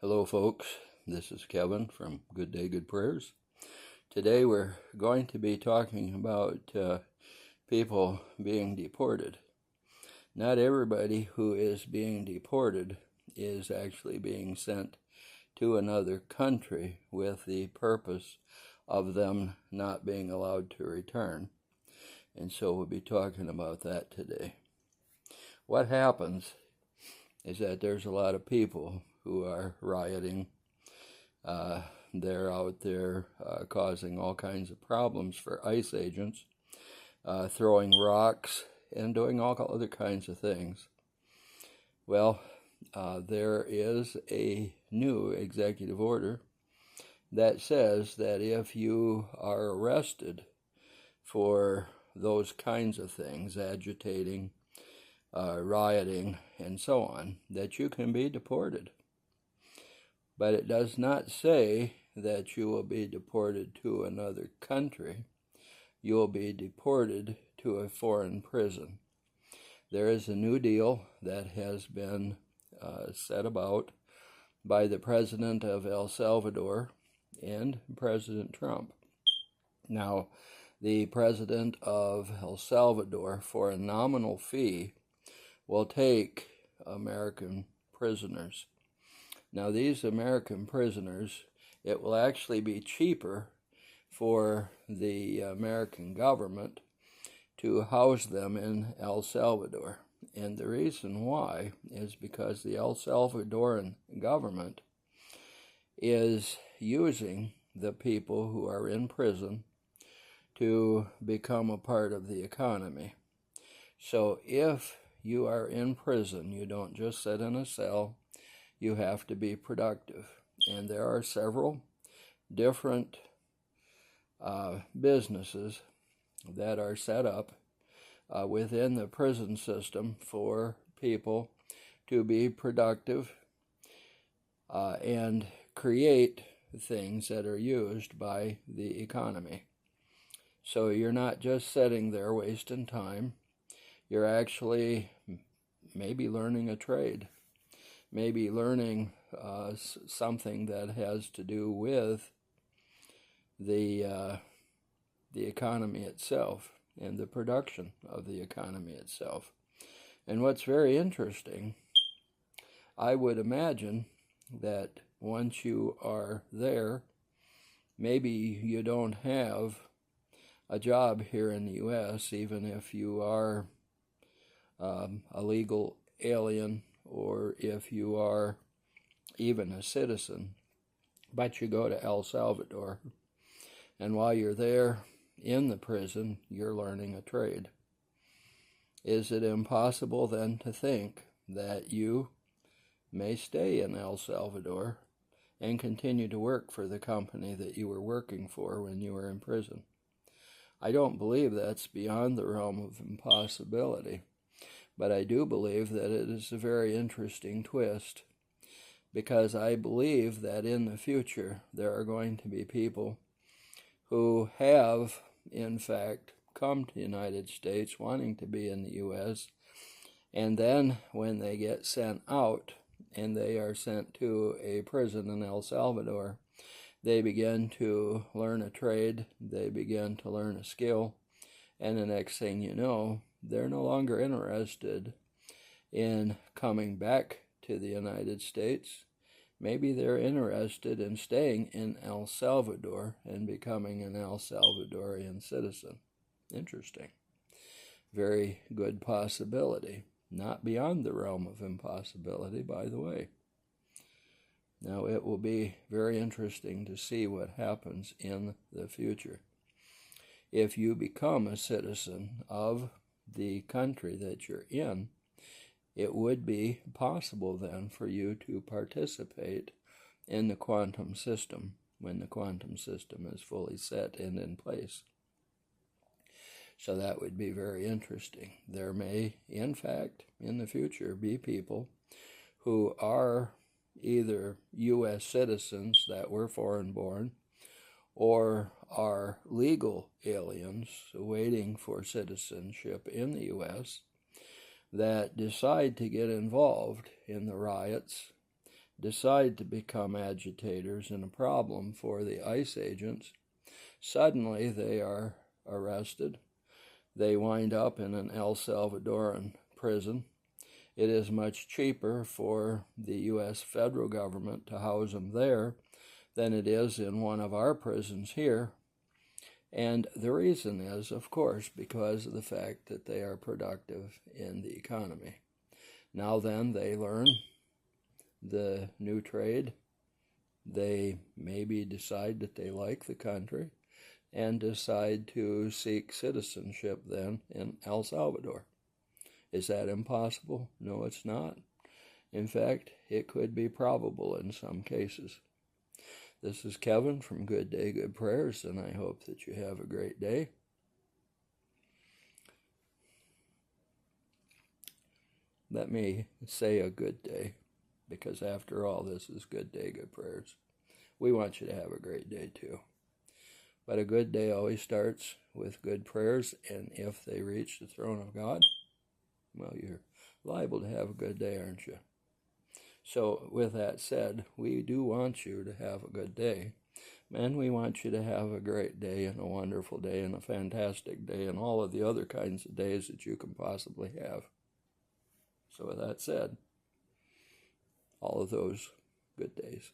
Hello folks, this is Kevin from Good Day, Good Prayers. Today we're going to be talking about people being deported. Not everybody who is being deported is actually being sent to another country with the purpose of them not being allowed to return. And so we'll be talking about that today. What happens is that there's a lot of people who are rioting. They're out there causing all kinds of problems for ICE agents, throwing rocks and doing all other kinds of things. Well, there is a new executive order that says that if you are arrested for those kinds of things, agitating, rioting, and so on, that you can be deported. But it does not say that you will be deported to another country. You will be deported to a foreign prison. There is a new deal that has been set about by the president of El Salvador and President Trump. Now, the president of El Salvador, for a nominal fee, will take American prisoners. Now, these American prisoners, it will actually be cheaper for the American government to house them in El Salvador. And the reason why is because the El Salvadoran government is using the people who are in prison to become a part of the economy. So if you are in prison, you don't just sit in a cell. You have to be productive. And there are several different businesses that are set up within the prison system for people to be productive and create things that are used by the economy. So you're not just sitting there wasting time. You're actually maybe learning a trade. Maybe learning something that has to do with the economy itself and the production of the economy itself. And what's very interesting, I would imagine that once you are there, maybe you don't have a job here in the U.S., even if you are a legal alien, or if you are even a citizen, but you go to El Salvador, and while you're there in the prison, you're learning a trade. Is it impossible then to think that you may stay in El Salvador and continue to work for the company that you were working for when you were in prison? I don't believe that's beyond the realm of impossibility. But I do believe that it is a very interesting twist, because I believe that in the future there are going to be people who have, in fact, come to the United States wanting to be in the U.S., and then when they get sent out and they are sent to a prison in El Salvador, they begin to learn a trade, they begin to learn a skill, and the next thing you know, they're no longer interested in coming back to the United States. Maybe they're interested in staying in El Salvador and becoming an El Salvadorian citizen. Interesting. Very good possibility. Not beyond the realm of impossibility, by the way. Now, it will be very interesting to see what happens in the future. If you become a citizen of the country that you're in, it would be possible then for you to participate in the quantum system when the quantum system is fully set and in place. So that would be very interesting. There may, in fact, in the future be people who are either U.S. citizens that were foreign-born or are legal aliens waiting for citizenship in the U.S. that decide to get involved in the riots, decide to become agitators and a problem for the ICE agents, suddenly they are arrested. They wind up in an El Salvadoran prison. It is much cheaper for the U.S. federal government to house them there than it is in one of our prisons here. And the reason is, of course, because of the fact that they are productive in the economy. Now then, they learn the new trade. They maybe decide that they like the country and decide to seek citizenship then in El Salvador. Is that impossible? No, it's not. In fact, it could be probable in some cases. This is Kevin from Good Day, Good Prayers, and I hope that you have a great day. Let me say a good day, because after all, this is Good Day, Good Prayers. We want you to have a great day too. But a good day always starts with good prayers, and if they reach the throne of God, well, you're liable to have a good day, aren't you? So with that said, we do want you to have a good day. And we want you to have a great day and a wonderful day and a fantastic day and all of the other kinds of days that you can possibly have. So with that said, all of those good days.